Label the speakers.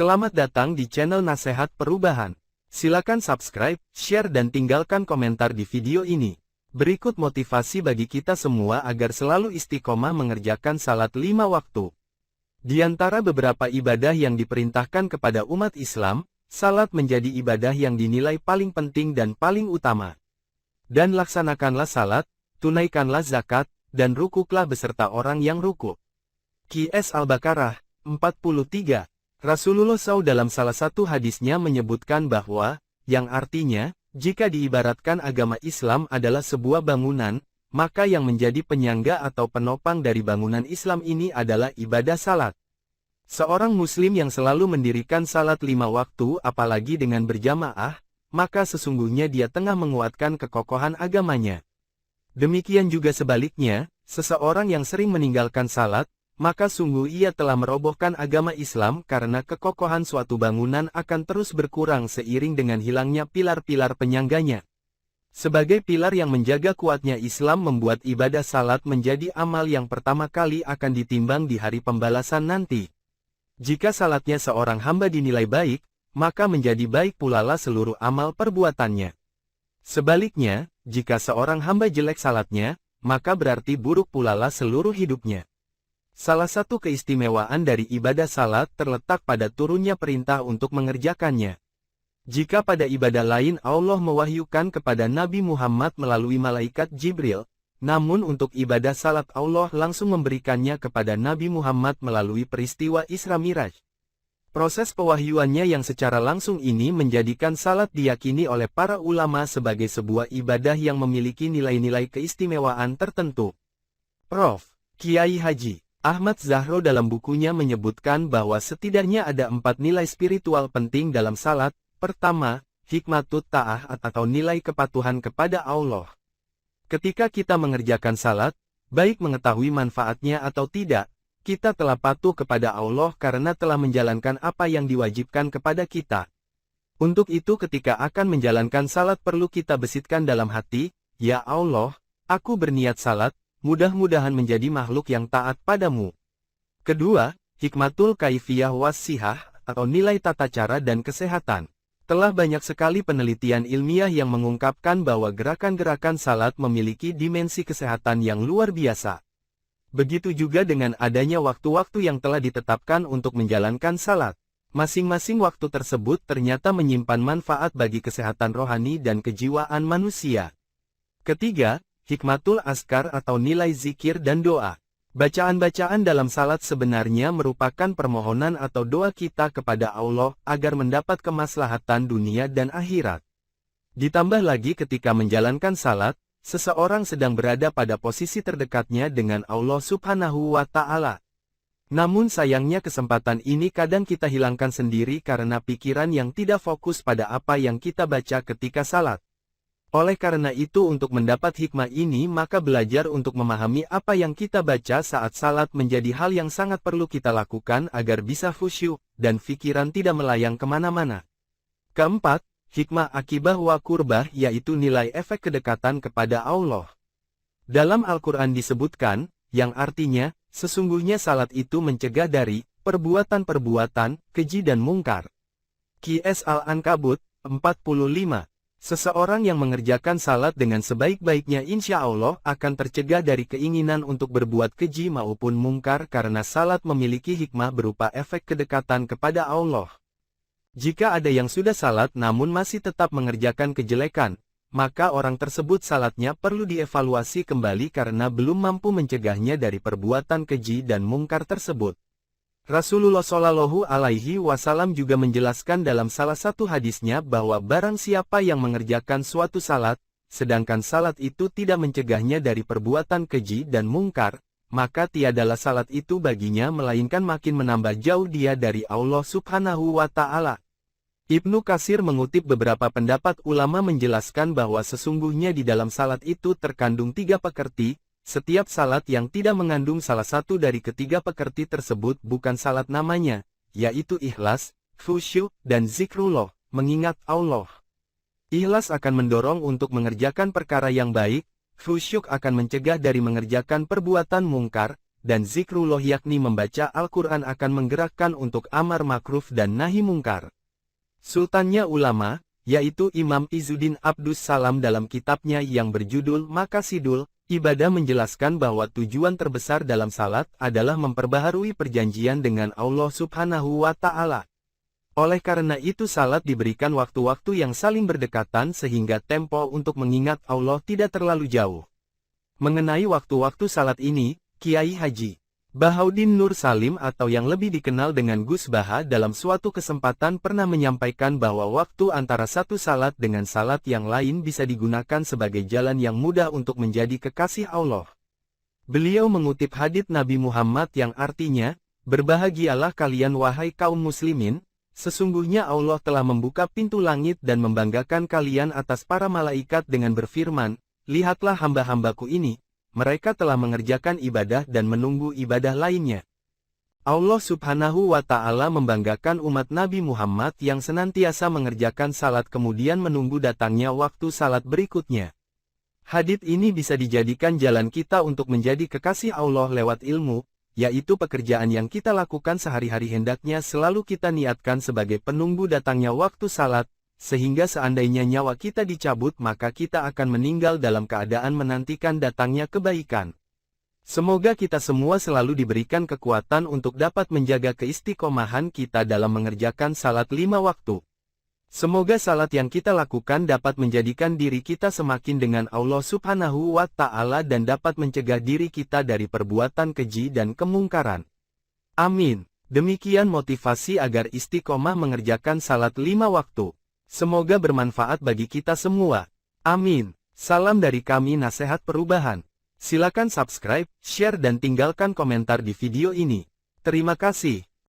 Speaker 1: Selamat datang di channel Nasehat Perubahan. Silakan subscribe, share dan tinggalkan komentar di video ini. Berikut motivasi bagi kita semua agar selalu istiqomah mengerjakan salat 5 waktu. Di antara beberapa ibadah yang diperintahkan kepada umat Islam, salat menjadi ibadah yang dinilai paling penting dan paling utama. Dan laksanakanlah salat, tunaikanlah zakat, dan rukuklah beserta orang yang ruku. Qs Al-Baqarah 43. Rasulullah SAW dalam salah satu hadisnya menyebutkan bahwa, yang artinya, jika diibaratkan agama Islam adalah sebuah bangunan, maka yang menjadi penyangga atau penopang dari bangunan Islam ini adalah ibadah salat. Seorang muslim yang selalu mendirikan salat 5 waktu apalagi dengan berjamaah, maka sesungguhnya dia tengah menguatkan kekokohan agamanya. Demikian juga sebaliknya, seseorang yang sering meninggalkan salat, maka sungguh ia telah merobohkan agama Islam karena kekokohan suatu bangunan akan terus berkurang seiring dengan hilangnya pilar-pilar penyangganya. Sebagai pilar yang menjaga kuatnya Islam membuat ibadah salat menjadi amal yang pertama kali akan ditimbang di hari pembalasan nanti. Jika salatnya seorang hamba dinilai baik, maka menjadi baik pula lah seluruh amal perbuatannya. Sebaliknya, jika seorang hamba jelek salatnya, maka berarti buruk pula lah seluruh hidupnya. Salah satu keistimewaan dari ibadah salat terletak pada turunnya perintah untuk mengerjakannya. Jika pada ibadah lain Allah mewahyukan kepada Nabi Muhammad melalui malaikat Jibril, namun untuk ibadah salat Allah langsung memberikannya kepada Nabi Muhammad melalui peristiwa Isra Miraj. Proses pewahyuannya yang secara langsung ini menjadikan salat diyakini oleh para ulama sebagai sebuah ibadah yang memiliki nilai-nilai keistimewaan tertentu. Prof. Kiai Haji Ahmad Zahro dalam bukunya menyebutkan bahwa setidaknya ada 4 nilai spiritual penting dalam salat. Pertama, hikmatut ta'ah atau nilai kepatuhan kepada Allah. Ketika kita mengerjakan salat, baik mengetahui manfaatnya atau tidak, kita telah patuh kepada Allah karena telah menjalankan apa yang diwajibkan kepada kita. Untuk itu ketika akan menjalankan salat perlu kita besitkan dalam hati, Ya Allah, aku berniat salat, mudah-mudahan menjadi makhluk yang taat padamu. Kedua, hikmatul kaifiyah was-sihah, atau nilai tata cara dan kesehatan. Telah banyak sekali penelitian ilmiah yang mengungkapkan bahwa gerakan-gerakan salat memiliki dimensi kesehatan yang luar biasa. Begitu juga dengan adanya waktu-waktu yang telah ditetapkan untuk menjalankan salat. Masing-masing waktu tersebut ternyata menyimpan manfaat bagi kesehatan rohani dan kejiwaan manusia. Ketiga, hikmatul askar atau nilai zikir dan doa. Bacaan-bacaan dalam salat sebenarnya merupakan permohonan atau doa kita kepada Allah agar mendapat kemaslahatan dunia dan akhirat. Ditambah lagi ketika menjalankan salat, seseorang sedang berada pada posisi terdekatnya dengan Allah Subhanahu wa Ta'ala. Namun sayangnya kesempatan ini kadang kita hilangkan sendiri karena pikiran yang tidak fokus pada apa yang kita baca ketika salat. Oleh karena itu untuk mendapat hikmah ini maka belajar untuk memahami apa yang kita baca saat salat menjadi hal yang sangat perlu kita lakukan agar bisa khusyuk dan pikiran tidak melayang kemana-mana. Keempat, hikmah akibah wa kurbah yaitu nilai efek kedekatan kepada Allah. Dalam Al-Quran disebutkan, yang artinya, sesungguhnya salat itu mencegah dari perbuatan-perbuatan, keji dan mungkar. Qs Al-Ankabut 45. Seseorang yang mengerjakan salat dengan sebaik-baiknya insya Allah akan tercegah dari keinginan untuk berbuat keji maupun mungkar karena salat memiliki hikmah berupa efek kedekatan kepada Allah. Jika ada yang sudah salat namun masih tetap mengerjakan kejelekan, maka orang tersebut salatnya perlu dievaluasi kembali karena belum mampu mencegahnya dari perbuatan keji dan mungkar tersebut. Rasulullah Shallallahu Alaihi Wasallam juga menjelaskan dalam salah satu hadisnya bahwa barang siapa yang mengerjakan suatu salat, sedangkan salat itu tidak mencegahnya dari perbuatan keji dan mungkar, maka tiadalah salat itu baginya melainkan makin menambah jauh dia dari Allah Subhanahu wa Ta'ala. Ibnu Katsir mengutip beberapa pendapat ulama menjelaskan bahwa sesungguhnya di dalam salat itu terkandung 3 pekerti, setiap salat yang tidak mengandung salah satu dari ketiga pekerti tersebut bukan salat namanya, yaitu ikhlas, khusyuk, dan zikrullah, mengingat Allah. Ikhlas akan mendorong untuk mengerjakan perkara yang baik, khusyuk akan mencegah dari mengerjakan perbuatan mungkar, dan zikrullah yakni membaca Al-Quran akan menggerakkan untuk amar makruf dan nahi mungkar. Sultannya ulama, yaitu Imam Izzuddin Abdus Salam dalam kitabnya yang berjudul Maqasidul Ibadah menjelaskan bahwa tujuan terbesar dalam salat adalah memperbaharui perjanjian dengan Allah Subhanahu wa Ta'ala. Oleh karena itu salat diberikan waktu-waktu yang saling berdekatan sehingga tempo untuk mengingat Allah tidak terlalu jauh. Mengenai waktu-waktu salat ini, Kiai Haji Bahauddin Nur Salim atau yang lebih dikenal dengan Gus Baha dalam suatu kesempatan pernah menyampaikan bahwa waktu antara satu salat dengan salat yang lain bisa digunakan sebagai jalan yang mudah untuk menjadi kekasih Allah. Beliau mengutip hadits Nabi Muhammad yang artinya, "Berbahagialah kalian wahai kaum muslimin, sesungguhnya Allah telah membuka pintu langit dan membanggakan kalian atas para malaikat dengan berfirman, lihatlah hamba-hambaku ini. Mereka telah mengerjakan ibadah dan menunggu ibadah lainnya." Allah Subhanahu wa Ta'ala membanggakan umat Nabi Muhammad yang senantiasa mengerjakan salat kemudian menunggu datangnya waktu salat berikutnya. Hadits ini bisa dijadikan jalan kita untuk menjadi kekasih Allah lewat ilmu, yaitu pekerjaan yang kita lakukan sehari-hari hendaknya selalu kita niatkan sebagai penunggu datangnya waktu salat, sehingga seandainya nyawa kita dicabut maka kita akan meninggal dalam keadaan menantikan datangnya kebaikan. Semoga kita semua selalu diberikan kekuatan untuk dapat menjaga keistiqomahan kita dalam mengerjakan salat 5 waktu. Semoga salat yang kita lakukan dapat menjadikan diri kita semakin dengan Allah Subhanahu wa Ta'ala dan dapat mencegah diri kita dari perbuatan keji dan kemungkaran. Amin. Demikian motivasi agar istiqomah mengerjakan salat 5 waktu. Semoga bermanfaat bagi kita semua. Amin. Salam dari kami Nasihat Perubahan. Silakan subscribe, share dan tinggalkan komentar di video ini. Terima kasih.